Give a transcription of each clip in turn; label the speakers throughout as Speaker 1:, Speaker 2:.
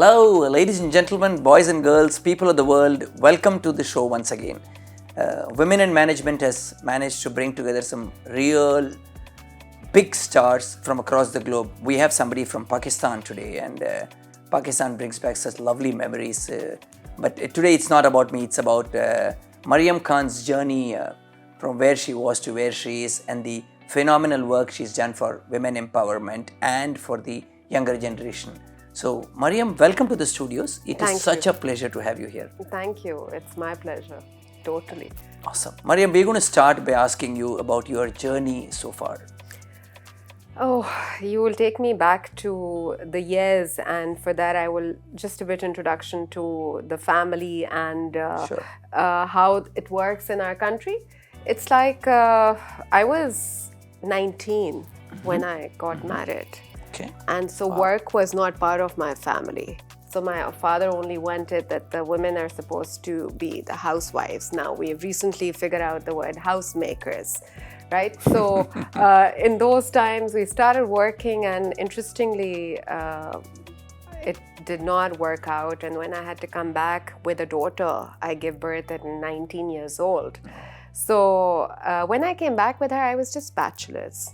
Speaker 1: Hello, ladies and gentlemen, boys and girls, people of the world, welcome to the show once again. Women in Management has managed to bring together some real big stars from across the globe. We have somebody from Pakistan today, and Pakistan brings back such lovely memories. But today it's not about me, it's about Maryyam Khan's journey from where she was to where she is, and the phenomenal work she's done for women empowerment and for the younger generation. So, Maryyam, welcome to the studios. It is such a pleasure to have you here.
Speaker 2: Thank you. It's my pleasure. Totally.
Speaker 1: Awesome. Maryyam, we're going to start by asking you about your journey so far.
Speaker 2: Oh, you will take me back to the years, and for that I will just a bit introduction to the family and how it works in our country. It's like I was 19 when I got married.
Speaker 1: Okay.
Speaker 2: And so work was not part of my family. So my father only wanted that the women are supposed to be the housewives. Now we have recently figured out the word housemakers, right? So in those times we started working, and interestingly, it did not work out. And when I had to come back with a daughter, I gave birth at 19 years old. So when I came back with her, I was just bachelor's.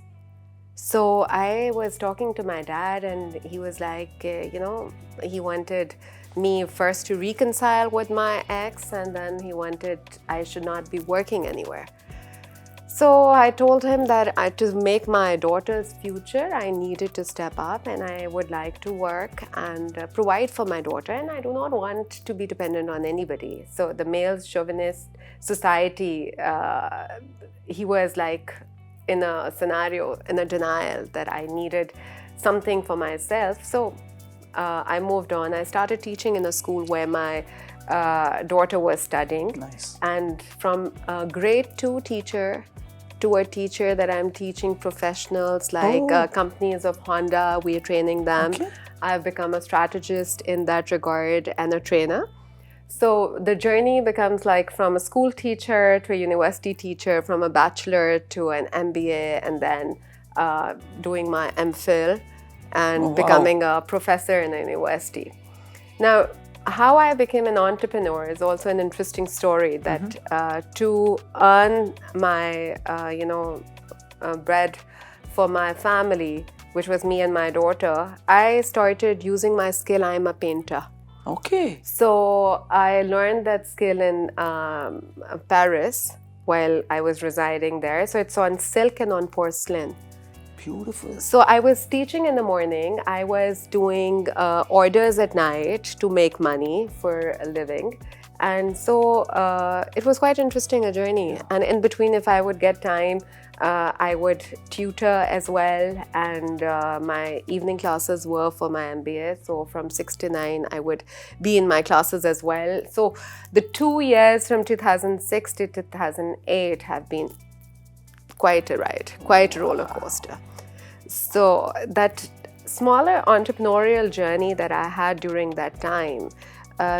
Speaker 2: So I was talking to my dad, and he was like, he wanted me first to reconcile with my ex, and then he wanted I should not be working anywhere. So I told him that to make my daughter's future, I needed to step up, and I would like to work and provide for my daughter, and I do not want to be dependent on anybody. So the male chauvinist society, he was like in a scenario, in a denial that I needed something for myself. So I moved on. I started teaching in a school where my daughter was studying.
Speaker 1: Nice.
Speaker 2: And from a grade 2 teacher to a teacher that I'm teaching professionals like companies of Honda, we are training them.
Speaker 1: Okay.
Speaker 2: I've become a strategist in that regard and a trainer. So the journey becomes like from a school teacher to a university teacher, from a bachelor to an MBA, and then doing my MPhil and becoming a professor in a university. Now, how I became an entrepreneur is also an interesting story. That to earn my, bread for my family, which was me and my daughter, I started using my skill. I'm a painter.
Speaker 1: Okay.
Speaker 2: So I learned that skill in Paris while I was residing there. So it's on silk and on porcelain.
Speaker 1: Beautiful.
Speaker 2: So I was teaching in the morning. I was doing orders at night to make money for a living. And so it was quite interesting, a journey. And in between, if I would get time, I would tutor as well, and my evening classes were for my MBA. So from 6 to 9, I would be in my classes as well. So the 2 years from 2006 to 2008 have been quite a ride, quite a roller coaster. So that smaller entrepreneurial journey that I had during that time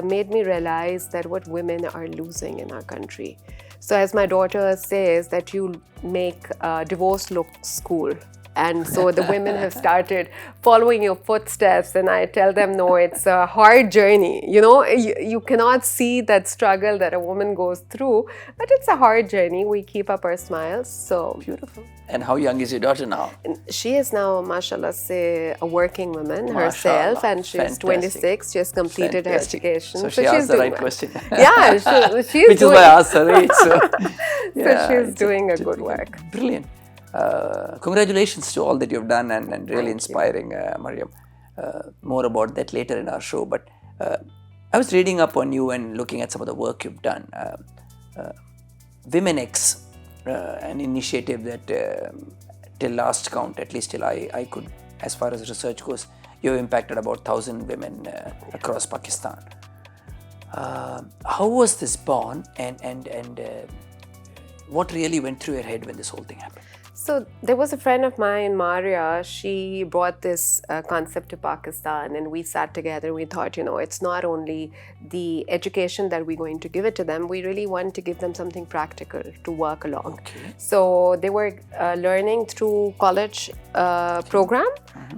Speaker 2: made me realize that what women are losing in our country. So as my daughter says, that you make divorce look cool. And so the women have started following your footsteps, and I tell them, no, it's a hard journey. You cannot see that struggle that a woman goes through, but it's a hard journey. We keep up our smiles. So
Speaker 1: beautiful. And how young is your daughter now?
Speaker 2: She is now, mashallah, a working woman herself, and she's 26. She has completed her education.
Speaker 1: So she asked the right question.
Speaker 2: Yeah, she's
Speaker 1: which is why I asked her age. So
Speaker 2: she's doing a good work.
Speaker 1: Brilliant. Congratulations to all that you've done, and really inspiring, Maryyam. More about that later in our show. But I was reading up on you and looking at some of the work you've done. Women X, an initiative that till last count, at least till I could, as far as research goes, you've impacted about 1,000 women across Pakistan. How was this born, and what really went through your head when this whole thing happened?
Speaker 2: So there was a friend of mine, Maryyam. She brought this concept to Pakistan, and we sat together. We thought, it's not only the education that we're going to give it to them. We really want to give them something practical to work along.
Speaker 1: Okay.
Speaker 2: So they were learning through college program.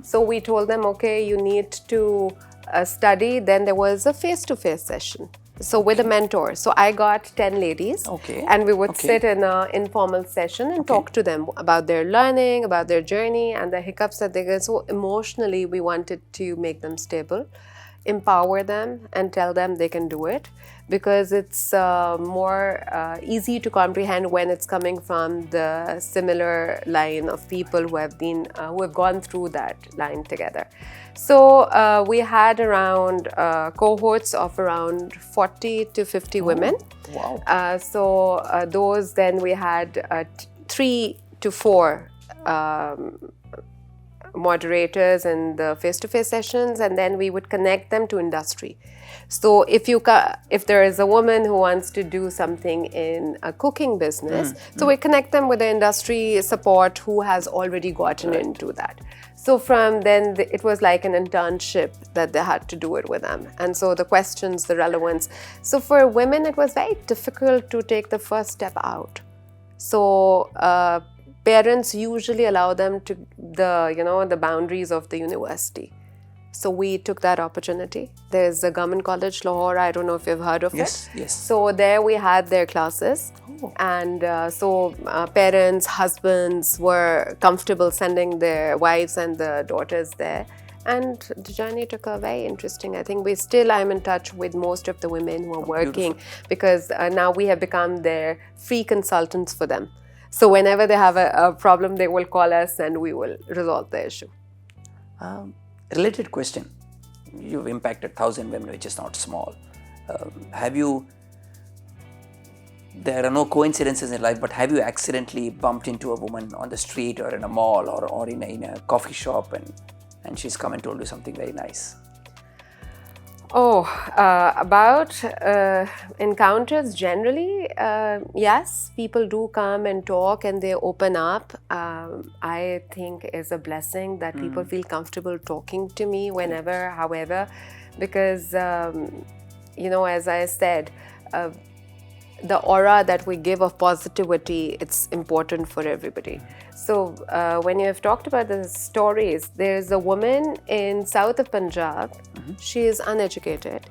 Speaker 2: So we told them, okay, you need to study, then there was a face-to-face session. So with a mentor. So I got 10 ladies,
Speaker 1: Okay.
Speaker 2: and we would
Speaker 1: Okay.
Speaker 2: sit in an informal session and talk to them about their learning, about their journey, and the hiccups that they get. So emotionally, we wanted to make them stable, empower them, and tell them they can do it, because it's more easy to comprehend when it's coming from the similar line of people who have been who have gone through that line together. So we had around cohorts of around 40 to 50 women.
Speaker 1: Wow.
Speaker 2: So those, then we had 3 to 4 moderators in the face-to-face sessions, and then we would connect them to industry. So if there is a woman who wants to do something in a cooking business, so we connect them with the industry support who has already gotten into that. So from then, it was like an internship that they had to do it with them. And so the questions, the relevance. So for women, it was very difficult to take the first step out. So parents usually allow them to the boundaries of the university. So we took that opportunity. There's a government college, Lahore. I don't know if you've heard of it.
Speaker 1: Yes.
Speaker 2: So there we had their classes. And so parents, husbands were comfortable sending their wives and the daughters there. And the journey took a very interesting. I think I'm in touch with most of the women who are working, because now we have become their free consultants for them. So whenever they have a problem, they will call us and we will resolve the issue.
Speaker 1: Related question. You've impacted 1,000 women, which is not small. There are no coincidences in life, but have you accidentally bumped into a woman on the street or in a mall or in a coffee shop, and she's come and told you something very nice?
Speaker 2: About encounters generally, yes, people do come and talk and they open up. I think it's a blessing that people feel comfortable talking to me whenever, however, because, as I said, the aura that we give of positivity, it's important for everybody. So when you have talked about the stories, there's a woman in south of Punjab. She is uneducated,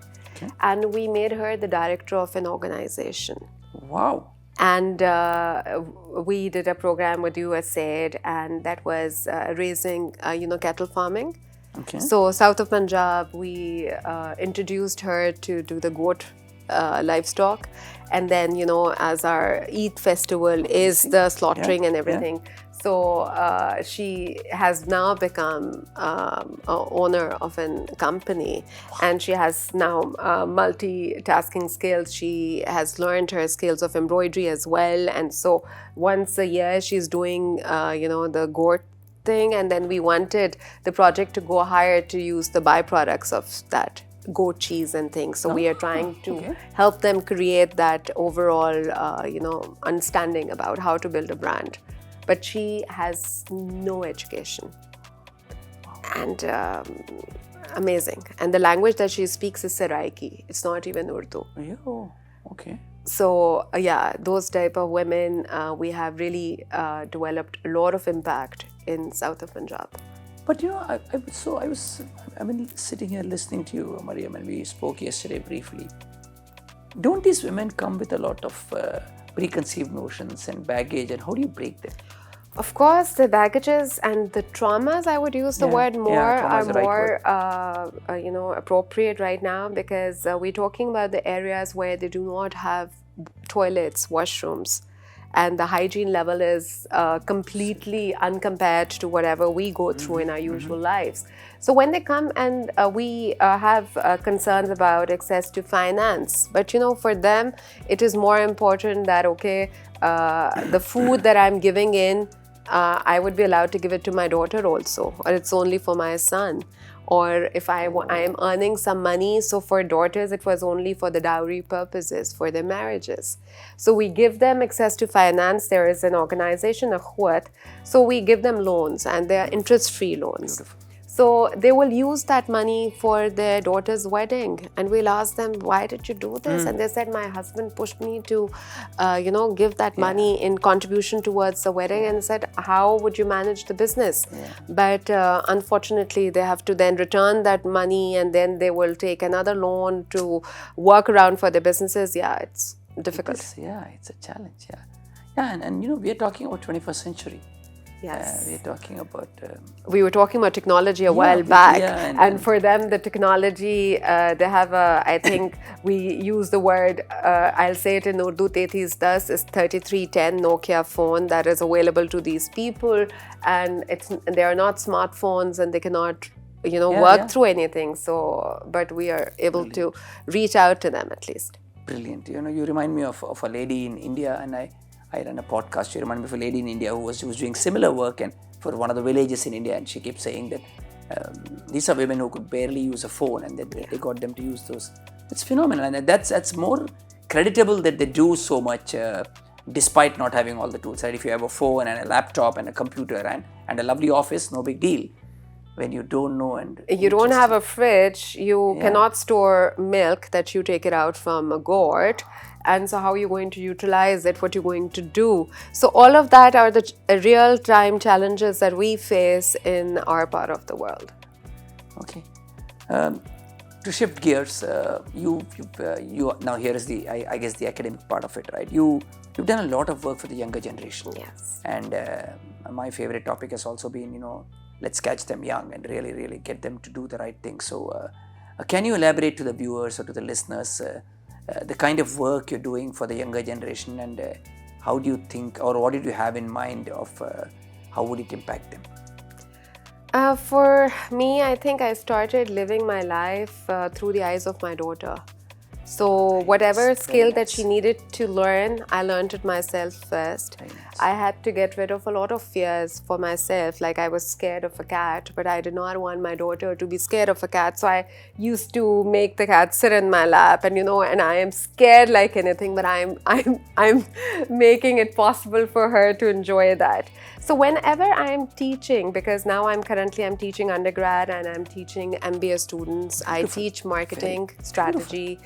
Speaker 2: and we made her the director of an organization.
Speaker 1: Wow.
Speaker 2: And we did a program with USAID, and that was raising, cattle farming.
Speaker 1: Okay.
Speaker 2: So south of Punjab, we introduced her to do the goat livestock, and then as our Eid festival is the slaughtering and everything. So she has now become an owner of a company, and she has now multitasking skills. She has learned her skills of embroidery as well, and so once a year she's doing the goat thing, and then we wanted the project to go higher to use the byproducts of that goat cheese and things. So we are trying to help them create that overall, understanding about how to build a brand. But she has no education. And amazing. And the language that she speaks is Saraiki. It's not even Urdu.
Speaker 1: Oh, okay.
Speaker 2: So those type of women, we have really developed a lot of impact in south of Punjab.
Speaker 1: But I was sitting here listening to you, Maryyam, and we spoke yesterday briefly. Don't these women come with a lot of preconceived notions and baggage, and how do you break them?
Speaker 2: Of course, the baggages and the traumas, I would use the word more, are more appropriate right now, because we're talking about the areas where they do not have toilets, washrooms, and the hygiene level is completely uncompared to whatever we go through in our usual lives. So when they come and we have concerns about access to finance, but for them it is more important that the food that I'm giving in, I would be allowed to give it to my daughter also, or it's only for my son. Or if I am earning some money, so for daughters it was only for the dowry purposes, for their marriages. So we give them access to finance. There is an organization, Akhwat, so we give them loans, and they are interest-free loans.
Speaker 1: Beautiful.
Speaker 2: So they will use that money for their daughter's wedding, and we'll ask them, why did you do this? And they said, my husband pushed me to, give that money in contribution towards the wedding, and said, how would you manage the business? But unfortunately, they have to then return that money, and then they will take another loan to work around for their businesses. Yeah, it's difficult.
Speaker 1: It's a challenge. And we are talking about 21st century.
Speaker 2: Yes.
Speaker 1: We are talking about...
Speaker 2: we were talking about technology a while back.
Speaker 1: And
Speaker 2: for them, the technology, they have I think we use the word, I'll say it in Urdu, 3310 is 3310 Nokia phone that is available to these people. And they are not smartphones, and they cannot, work through anything. So, but we are able to reach out to them at least.
Speaker 1: Brilliant. You remind me of a lady in India, and I ran a podcast. She reminded me of a lady in India who was doing similar work and for one of the villages in India, and she kept saying that these are women who could barely use a phone, and then they got them to use those. It's phenomenal, and that's more creditable that they do so much despite not having all the tools. Right? If you have a phone and a laptop and a computer and a lovely office, no big deal. When you don't know and
Speaker 2: you don't have a fridge, you cannot store milk that you take it out from a gourd. And so how are you going to utilize it? What you're going to do? So all of that are the real-time challenges that we face in our part of the world.
Speaker 1: Okay. To shift gears, you now here is the I guess the academic part of it, right? You've done a lot of work for the younger generation.
Speaker 2: Yes.
Speaker 1: And my favorite topic has also been, let's catch them young and really, really get them to do the right thing. So can you elaborate to the viewers or to the listeners the kind of work you're doing for the younger generation, and how do you think, or what did you have in mind of how would it impact them?
Speaker 2: For me, I think I started living my life through the eyes of my daughter. So whatever skill that she needed to learn, I learned it myself first. I had to get rid of a lot of fears for myself. Like I was scared of a cat, but I did not want my daughter to be scared of a cat. So I used to make the cat sit in my lap, and and I am scared like anything, but I'm making it possible for her to enjoy that. So whenever I'm teaching, because now I'm teaching undergrad and I'm teaching MBA students, I teach marketing strategy.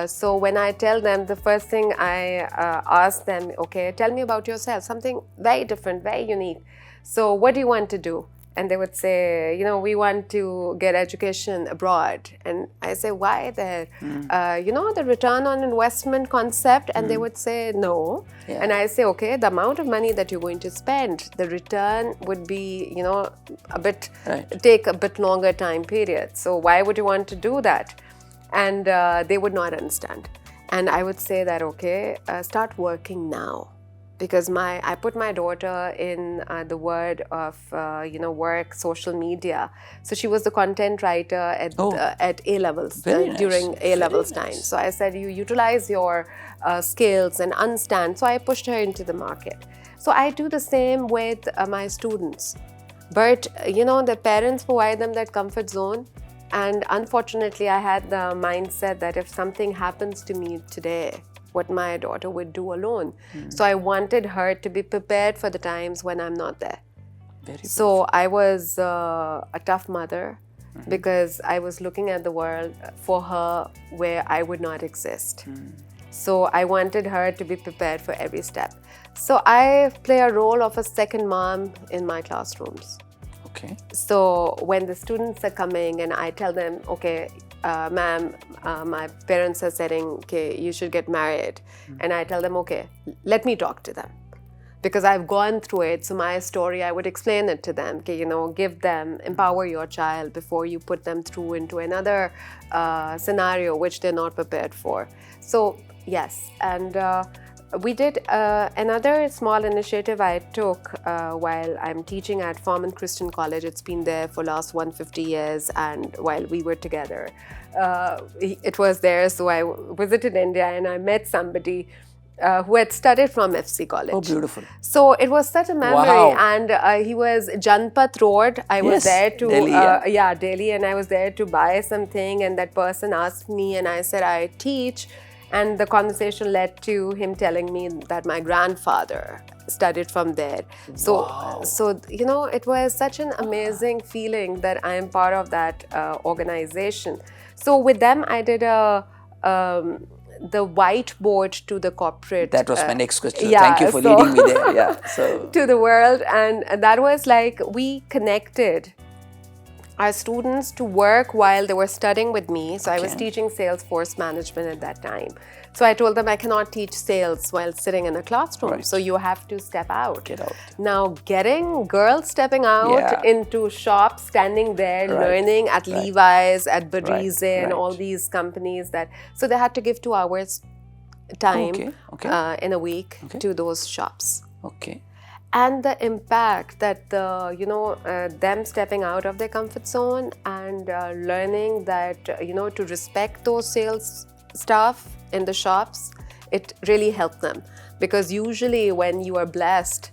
Speaker 2: So when I tell them, the first thing I ask them, okay, tell me about yourself, something very different, very unique. So what do you want to do? And they would say, we want to get education abroad. And I say, why there? The return on investment concept. And they would say, no. And I say, okay, the amount of money that you're going to spend, the return would be, take a bit longer time period. So why would you want to do that? And they would not understand. And I would say that, okay, start working now. Because I put my daughter in the world of, work, social media. So she was the content writer at A-levels, during A-levels time. So I said, you utilize your skills and understand. So I pushed her into the market. So I do the same with my students. But, the parents provide them that comfort zone. And unfortunately, I had the mindset that if something happens to me today, what my daughter would do alone. So I wanted her to be prepared for the times when I'm not there. So I was a tough mother because I was looking at the world for her where I would not exist. So I wanted her to be prepared for every step. So I play a role of a second mom in my classrooms.
Speaker 1: Okay.
Speaker 2: So when the students are coming and I tell them, okay, ma'am, my parents are saying, okay, you should get married. And I tell them, okay, let me talk to them. Because I've gone through it, so my story, I would explain it to them. Okay, give them, empower your child before you put them through into another scenario which they're not prepared for. So, yes, and we did another small initiative I took while I'm teaching at Forman Christian College. It's been there for last 150 years, and while we were together, it was there. So I visited India and I met somebody who had studied from FC College.
Speaker 1: Oh, beautiful.
Speaker 2: So it was such a memory.
Speaker 1: Wow.
Speaker 2: And he was Janpat Road. I was there to,
Speaker 1: Delhi,
Speaker 2: Delhi, and I was there to buy something, and that person asked me, and I said, I teach. And the conversation led to him telling me that my grandfather studied from there. So you know, it was such an amazing feeling that I am part of that organization. So with them, I did the whiteboard to the corporate.
Speaker 1: That was my next question.
Speaker 2: Yeah,
Speaker 1: Thank you for leading me there. Yeah. So
Speaker 2: to the world, and that was like we connected our students to work while they were studying with me. So I was teaching Salesforce management at that time. So I told them I cannot teach sales while sitting in a classroom.
Speaker 1: Right.
Speaker 2: So you have to step out.
Speaker 1: Get out.
Speaker 2: Now getting girls stepping out into shops, standing there, learning at Levi's, at Barize, and all these companies that, so they had to give 2 hours time in a week to those shops.
Speaker 1: Okay.
Speaker 2: And the impact that them stepping out of their comfort zone and learning that to respect those sales staff in the shops, it really helped them, because usually when you are blessed,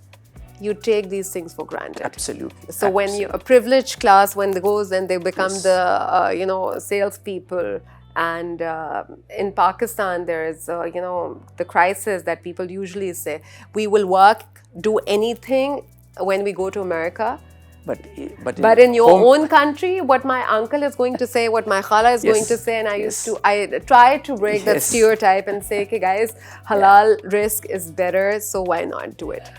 Speaker 2: you take these things for granted.
Speaker 1: Absolutely.
Speaker 2: So when you a privileged class, when they goes and they become the salespeople. And in Pakistan, there is the crisis that people usually say, we will do anything when we go to America. But in your own country, what my uncle is going to say, what my khala is going to say, and I try to break that stereotype and say, okay guys, halal risk is better, so why not do it?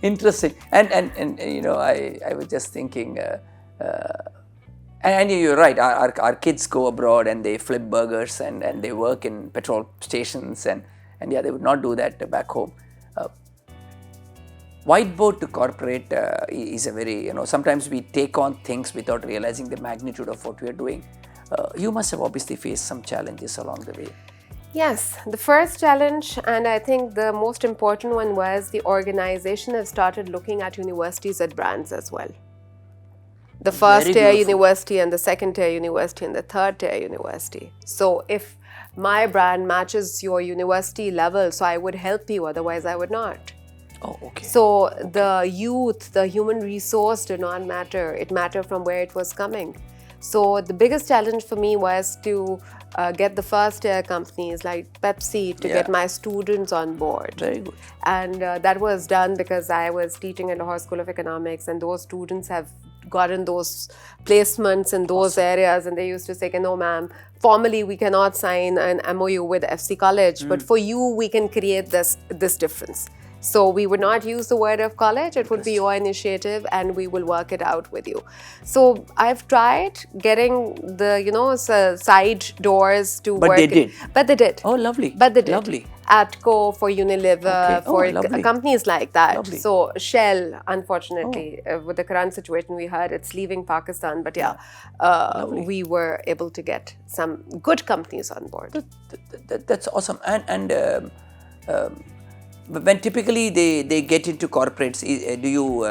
Speaker 1: Interesting. And I was just thinking, and you're right, our kids go abroad and they flip burgers and they work in petrol stations and they would not do that back home. Whiteboard to corporate is a very, sometimes we take on things without realizing the magnitude of what we are doing. You must have obviously faced some challenges along the way.
Speaker 2: Yes, the first challenge, and I think the most important one, was the organization have started looking at universities as brands as well. The first tier university and the second tier university and the third tier university. So if my brand matches your university level, so I would help you, otherwise I would not.
Speaker 1: Oh, okay.
Speaker 2: So the youth, the human resource did not matter. It mattered from where it was coming. So the biggest challenge for me was to get the first tier companies like Pepsi to get my students on board.
Speaker 1: Very good.
Speaker 2: And that was done because I was teaching at Lahore School of Economics, and those students have gotten those placements in those areas, and they used to say, no ma'am, formally we cannot sign an MOU with FC College, but for you we can create this difference. So we would not use the word of college, it would be your initiative and we will work it out with you. So I've tried getting the, side doors to work.
Speaker 1: But they did?
Speaker 2: But they did.
Speaker 1: Oh, lovely.
Speaker 2: But they did.
Speaker 1: Lovely.
Speaker 2: Atco, for Unilever, for companies like that.
Speaker 1: Lovely.
Speaker 2: So Shell, unfortunately, with the current situation we heard, it's leaving Pakistan. But we were able to get some good companies on board.
Speaker 1: That's awesome. And when typically they get into corporates, do you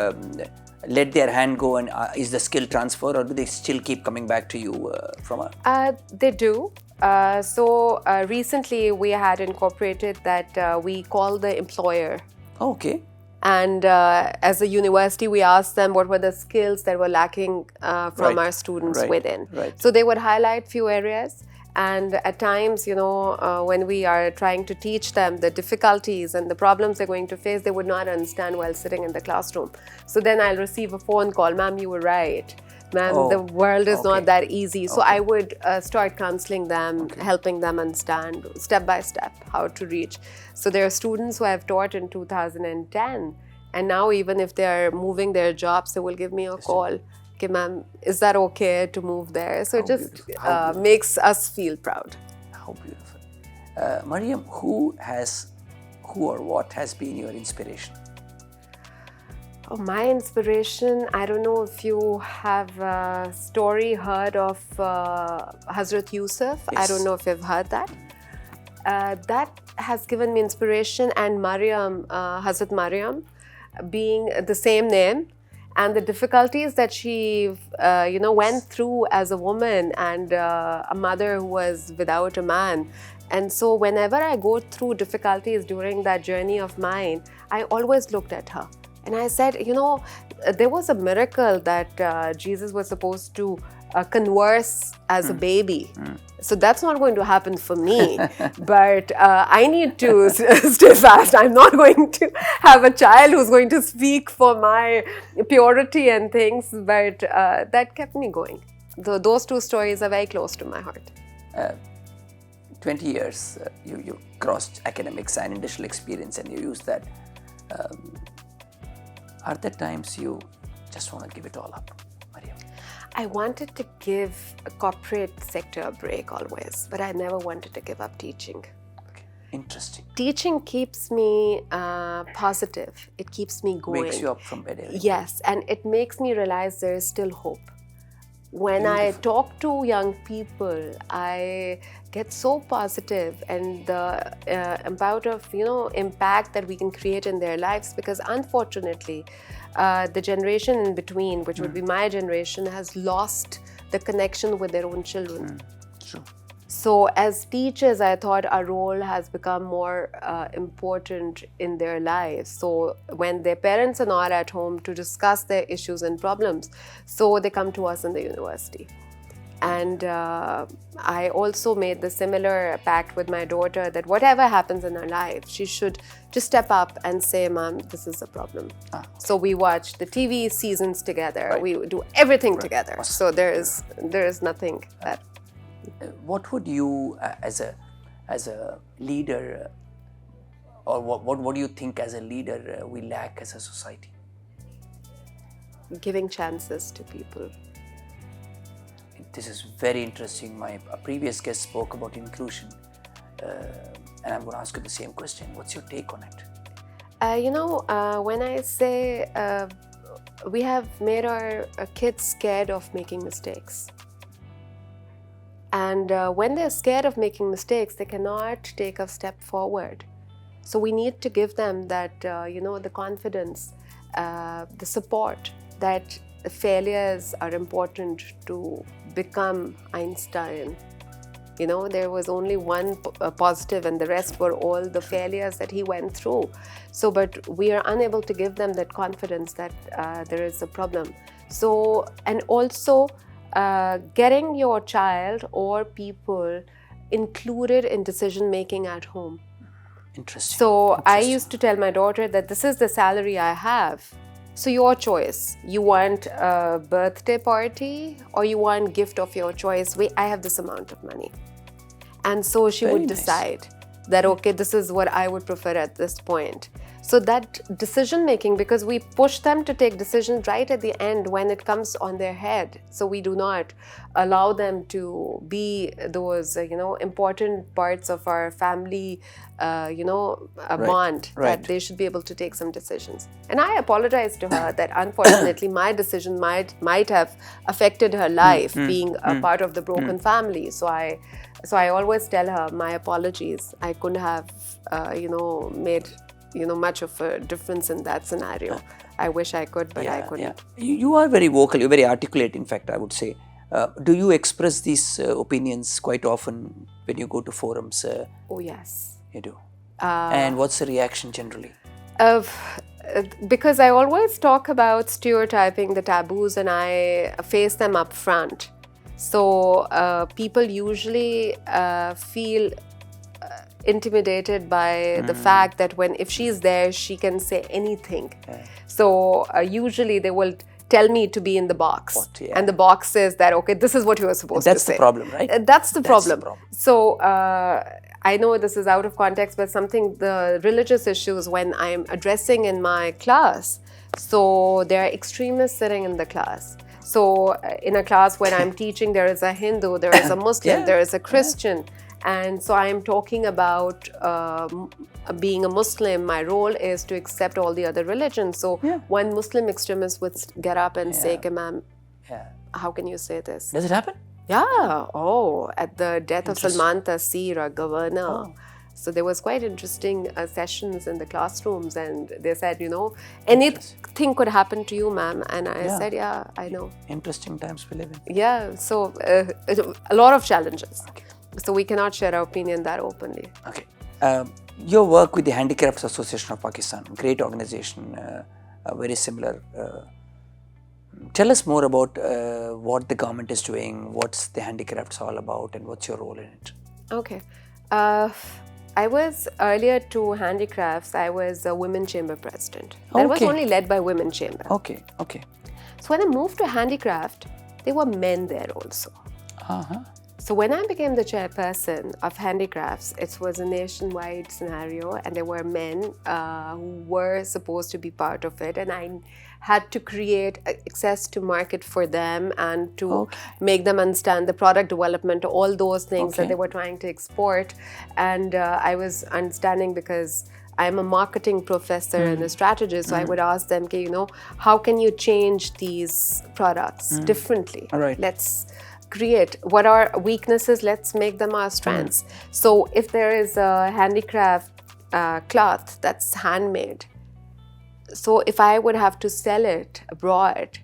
Speaker 1: let their hand go, and is the skill transfer, or do they still keep coming back to you from a...
Speaker 2: They do. Recently we had incorporated that we call the employer.
Speaker 1: Okay.
Speaker 2: And as a university, we asked them what were the skills that were lacking from our students within.
Speaker 1: Right.
Speaker 2: So they would highlight few areas. And at times, when we are trying to teach them the difficulties and the problems they're going to face, they would not understand while sitting in the classroom. So then I'll receive a phone call, ma'am, you were right. Ma'am, the world is not that easy. So I would start counseling them, helping them understand step by step how to reach. So there are students who I've taught in 2010. And now even if they're moving their jobs, they will give me a call. Okay, ma'am, is that okay to move there? So it just makes us feel proud.
Speaker 1: How beautiful. Maryyam, who or what has been your inspiration?
Speaker 2: Oh, my inspiration, I don't know if you have a story heard of Hazrat Yusuf.
Speaker 1: Yes.
Speaker 2: I don't know if you've heard that. That has given me inspiration, and Maryyam, Hazrat Maryyam, being the same name, and the difficulties that she went through as a woman, and a mother who was without a man. And so whenever I go through difficulties during that journey of mine, I always looked at her. And I said, there was a miracle that Jesus was supposed to converse as a baby. So that's not going to happen for me. But I need to stay fast. I'm not going to have a child who's going to speak for my purity and things. But that kept me going. Those two stories are very close to my heart.
Speaker 1: 20 years, you crossed academics and industrial experience, and you used that. Are there times you just want to give it all up, Maryyam?
Speaker 2: I wanted to give a corporate sector a break always, but I never wanted to give up teaching.
Speaker 1: Okay. Interesting.
Speaker 2: Teaching keeps me positive. It keeps me going.
Speaker 1: Wakes you up from bed every day.
Speaker 2: Yes, and it makes me realize there is still hope. When I talk to young people, I get so positive, and the amount of impact that we can create in their lives, because unfortunately the generation in between, which would be my generation, has lost the connection with their own children.
Speaker 1: True.
Speaker 2: So as teachers, I thought our role has become more important in their lives. So when their parents are not at home to discuss their issues and problems, so they come to us in the university. And I also made the similar pact with my daughter that whatever happens in her life, she should just step up and say, Mom, this is a problem. So we watch the TV seasons together. Right. We do everything together. Awesome. So there is nothing that...
Speaker 1: What would you, as a leader, or what do you think as a leader we lack as a society?
Speaker 2: Giving chances to people.
Speaker 1: This is very interesting. My previous guest spoke about inclusion, and I'm going to ask you the same question. What's your take on it?
Speaker 2: When I say we have made our kids scared of making mistakes. And when they're scared of making mistakes, they cannot take a step forward. So we need to give them that, the confidence, the support that failures are important to become Einstein. There was only one positive, and the rest were all the failures that he went through. So, but we are unable to give them that confidence that there is a problem. So, and also, getting your child or people included in decision making at home.
Speaker 1: Interesting.
Speaker 2: So I used to tell my daughter that this is the salary I have. So your choice. You want a birthday party or you want gift of your choice? I have this amount of money. And so she would decide that, okay, this is what I would prefer at this point. So that decision making, because we push them to take decisions right at the end when it comes on their head. So we do not allow them to be those, important parts of our family, bond, that they should be able to take some decisions. And I apologize to her that unfortunately my decision might have affected her life, being a part of the broken family. So I always tell her my apologies. I couldn't have, made much of a difference in that scenario. I wish I could, but I couldn't.
Speaker 1: You are very vocal, you're very articulate, in fact, I would say. Do you express these opinions quite often when you go to forums?
Speaker 2: Oh, yes.
Speaker 1: You do? And what's the reaction generally?
Speaker 2: Because I always talk about stereotyping, the taboos, and I face them up front. So people usually feel intimidated by the fact that if she's there, she can say anything. So usually they will tell me to be in the box. And the box says that, okay, this is what you are supposed to say.
Speaker 1: That's the problem, right?
Speaker 2: That's the problem. So I know this is out of context, but the religious issues when I'm addressing in my class, so there are extremists sitting in the class. So in a class when I'm teaching, there is a Hindu, there is a Muslim, there is a Christian. And so I'm talking about being a Muslim. My role is to accept all the other religions. So one Muslim extremist would get up and say, ma'am, how can you say this?
Speaker 1: Does it happen?
Speaker 2: Yeah. Oh, at the death of Salman Taseer, our governor. So there was quite interesting sessions in the classrooms, and they said, anything could happen to you, ma'am. And I said, yeah, I know.
Speaker 1: Interesting times we live in.
Speaker 2: Yeah. So a lot of challenges. Okay. So we cannot share our opinion that openly.
Speaker 1: Okay. Your work with the Handicrafts Association of Pakistan, great organization, very similar Tell us more about what the government is doing, what's the handicrafts all about, and what's your role in it.
Speaker 2: Okay. I was earlier to handicrafts, I was a women chamber president. That was
Speaker 1: Okay.
Speaker 2: only led by women chamber.
Speaker 1: Okay, okay.
Speaker 2: So when I moved to handicraft, there were men there also.
Speaker 1: Uh-huh.
Speaker 2: So when I became the chairperson of handicrafts, it was a nationwide scenario, and there were men who were supposed to be part of it, and I had to create access to market for them and to make them understand the product development, all those things that they were trying to export. And I was understanding because I'm a marketing professor and a strategist, so I would ask them, okay, how can you change these products differently?
Speaker 1: All right.
Speaker 2: Let's create what are weaknesses, let's make them our strengths. So if there is a handicraft cloth that's handmade, so if I would have to sell it abroad,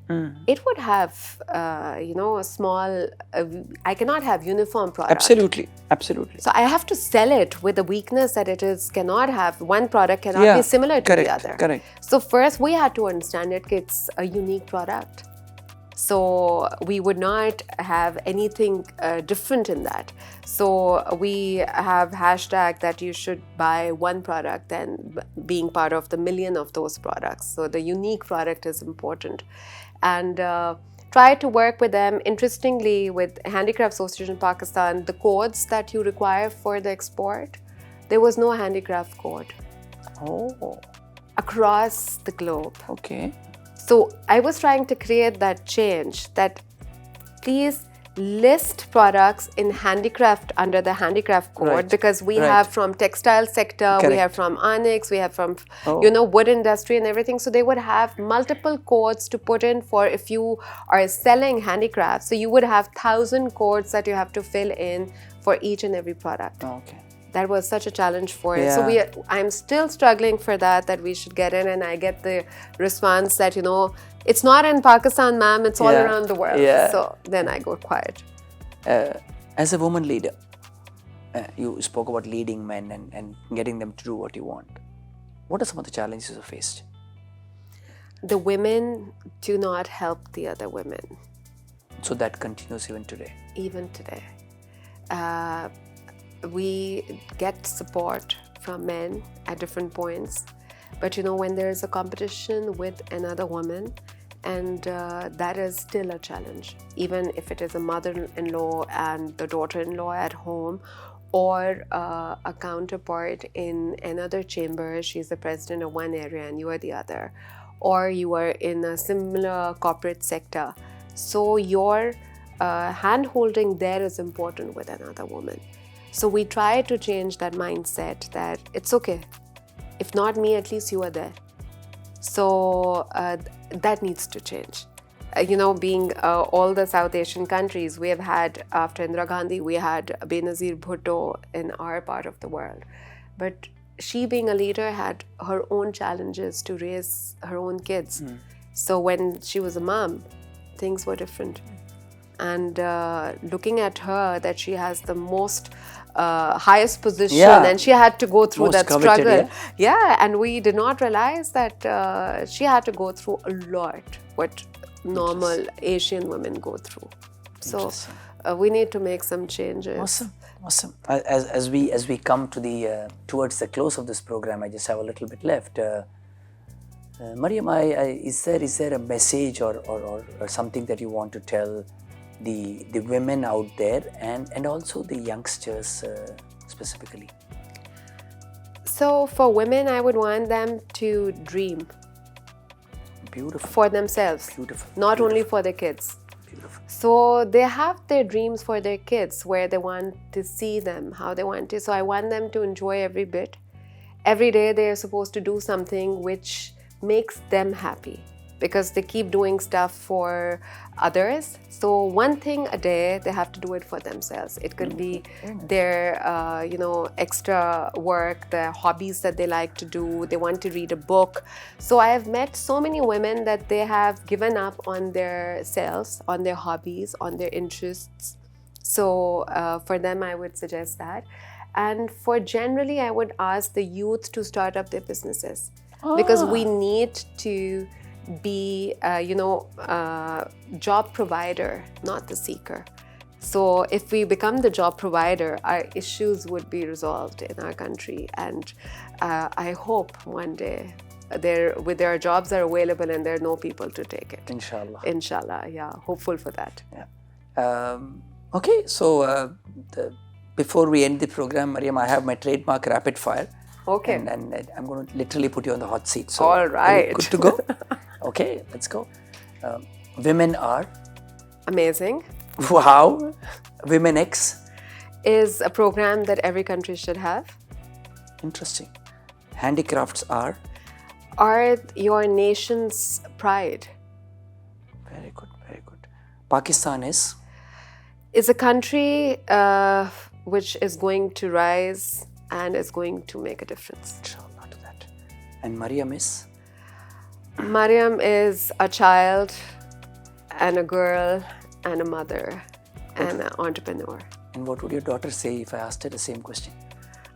Speaker 2: it would have a small I cannot have uniform product.
Speaker 1: Absolutely, absolutely.
Speaker 2: So I have to sell it with the weakness that it is cannot have, one product cannot be similar to the other.
Speaker 1: Correct.
Speaker 2: So first we had to understand it's a unique product. So we would not have anything different in that. So we have hashtag that you should buy one product and being part of the million of those products. So the unique product is important. And try to work with them. Interestingly, with Handicraft Association in Pakistan, the codes that you require for the export, there was no handicraft code.
Speaker 1: Oh.
Speaker 2: Across the globe.
Speaker 1: Okay.
Speaker 2: So I was trying to create that change, that please list products in handicraft under the handicraft code, because we have from textile sector, we have from onyx, we have from wood industry and everything. So they would have multiple codes to put in for if you are selling handicrafts. So you would have 1,000 codes that you have to fill in for each and every product.
Speaker 1: Okay.
Speaker 2: That was such a challenge for us. So I'm still struggling for that we should get in, and I get the response that, it's not in Pakistan, ma'am, it's all around the world. So then I go quiet.
Speaker 1: As a woman leader, you spoke about leading men and getting them to do what you want. What are some of the challenges you faced?
Speaker 2: The women do not help the other women.
Speaker 1: So that continues even today?
Speaker 2: Even today. We get support from men at different points, but when there is a competition with another woman, and that is still a challenge, even if it is a mother-in-law and the daughter-in-law at home, or a counterpart in another chamber, she's the president of one area and you are the other, or you are in a similar corporate sector. So your hand-holding there is important with another woman. So we try to change that mindset that it's okay. If not me, at least you are there. So that needs to change. Being all the South Asian countries, we have had, after Indira Gandhi, we had Benazir Bhutto in our part of the world. But she, being a leader, had her own challenges to raise her own kids. So when she was a mom, things were different. And looking at her, that she has the most highest position, and she had to go through most that struggle. And we did not realize that she had to go through a lot what normal Asian women go through. So we need to make some changes.
Speaker 1: Awesome. As we come to the towards the close of this program, I just have a little bit left. Maryyam, is there a message or something that you want to tell the women out there and also the youngsters specifically?
Speaker 2: So for women, I would want them to dream.
Speaker 1: Beautiful.
Speaker 2: For themselves.
Speaker 1: Beautiful.
Speaker 2: Not only for their kids.
Speaker 1: Beautiful.
Speaker 2: So they have their dreams for their kids, where they want to see them, how they want to. So I want them to enjoy every bit. Every day they are supposed to do something which makes them happy, because they keep doing stuff for others. So one thing a day, they have to do it for themselves. It could be their, extra work, their hobbies that they like to do. They want to read a book. So I have met so many women that they have given up on their selves, on their hobbies, on their interests. So for them, I would suggest that. And for generally, I would ask the youth to start up their businesses, because we need to be, job provider, not the seeker. So if we become the job provider, our issues would be resolved in our country. And I hope one day there are jobs are available and there are no people to take it.
Speaker 1: Inshallah.
Speaker 2: Inshallah, yeah. Hopeful for that.
Speaker 1: Yeah. Okay, so before we end the program, Maryyam, I have my trademark rapid fire.
Speaker 2: Okay.
Speaker 1: And I'm going to literally put you on the hot seat. So
Speaker 2: all right.
Speaker 1: Good to go? Okay, let's go. Women are?
Speaker 2: Amazing.
Speaker 1: Wow. Women X?
Speaker 2: Is a program that every country should have.
Speaker 1: Interesting. Handicrafts are?
Speaker 2: Are your nation's pride.
Speaker 1: Very good, very good. Pakistan is?
Speaker 2: Is a country which is going to rise and is going to make a difference.
Speaker 1: Inshallah to that. And Maryyam is?
Speaker 2: Maryyam is a child and a girl and a mother and an entrepreneur.
Speaker 1: And what would your daughter say if I asked her the same question?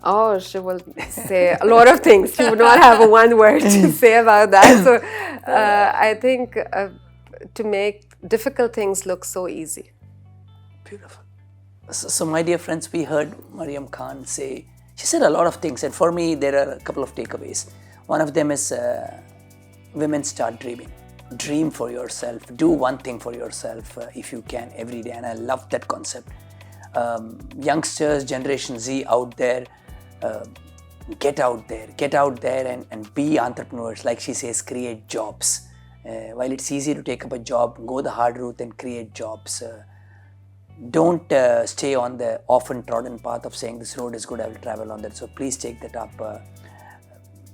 Speaker 2: Oh, she will say a lot of things. She would not have one word to say about that. So I think to make difficult things look so easy.
Speaker 1: Beautiful. So my dear friends, we heard Maryyam Khan say, she said a lot of things, and for me there are a couple of takeaways. One of them is women start dreaming. Dream for yourself. Do one thing for yourself if you can every day, and I love that concept. Youngsters, Generation Z out there, get out there and be entrepreneurs. Like she says, create jobs. While it's easy to take up a job, go the hard route and create jobs. Don't stay on the often trodden path of saying this road is good, I will travel on that. So please take that up.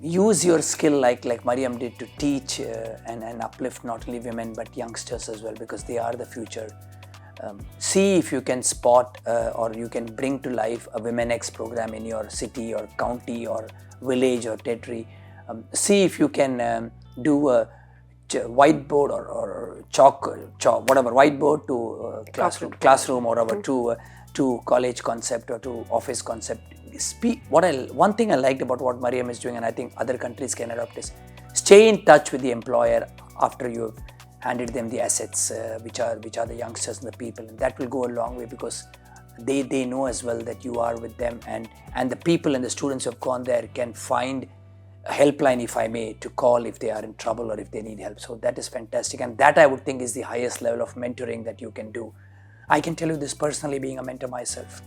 Speaker 1: Use your skill like Maryyam did to teach and uplift not only women but youngsters as well, because they are the future. See if you can spot or you can bring to life a Women X program in your city or county or village or territory. See if you can do a whiteboard or chalk, whatever, whiteboard to classroom or whatever, to college concept or to office concept. One thing I liked about what Maryyam is doing, and I think other countries can adopt, is stay in touch with the employer after you have handed them the assets, which are the youngsters and the people, and that will go a long way, because they know as well that you are with them, and the people and the students who have gone there can find a helpline, if I may, to call if they are in trouble or if they need help. So that is fantastic, and that I would think is the highest level of mentoring that you can do. I can tell you this personally, being a mentor myself.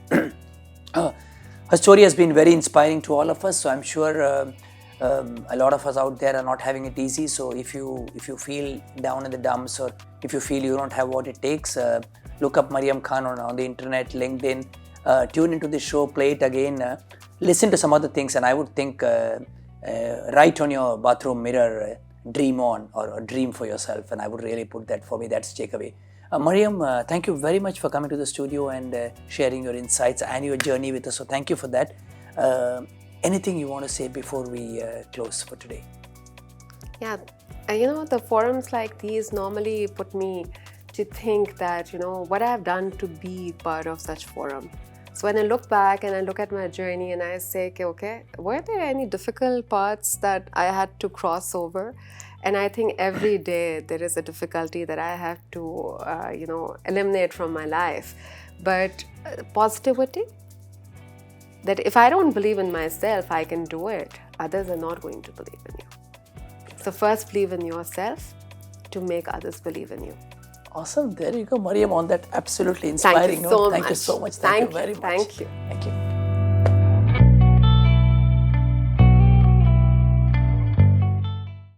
Speaker 1: Her story has been very inspiring to all of us, so I'm sure a lot of us out there are not having it easy. So if you feel down in the dumps, or if you feel you don't have what it takes, look up Maryyam Khan on the internet, LinkedIn, tune into the show, play it again, listen to some other things, and I would think write on your bathroom mirror, dream on, or dream for yourself, and I would really put that, for me, that's takeaway. Maryyam, thank you very much for coming to the studio and sharing your insights and your journey with us. So thank you for that. Anything you want to say before we close for today?
Speaker 2: Yeah, the forums like these normally put me to think that, what I have done to be part of such forum. So when I look back and I look at my journey and I say, okay, were there any difficult parts that I had to cross over? And I think every day there is a difficulty that I have to, eliminate from my life. But positivity, that if I don't believe in myself, I can do it. Others are not going to believe in you. So first believe in yourself to make others believe in you.
Speaker 1: Awesome. There you go, Maryyam, on that absolutely inspiring note. Thank you so much. Thank you very much.
Speaker 2: Thank you.
Speaker 1: Thank you.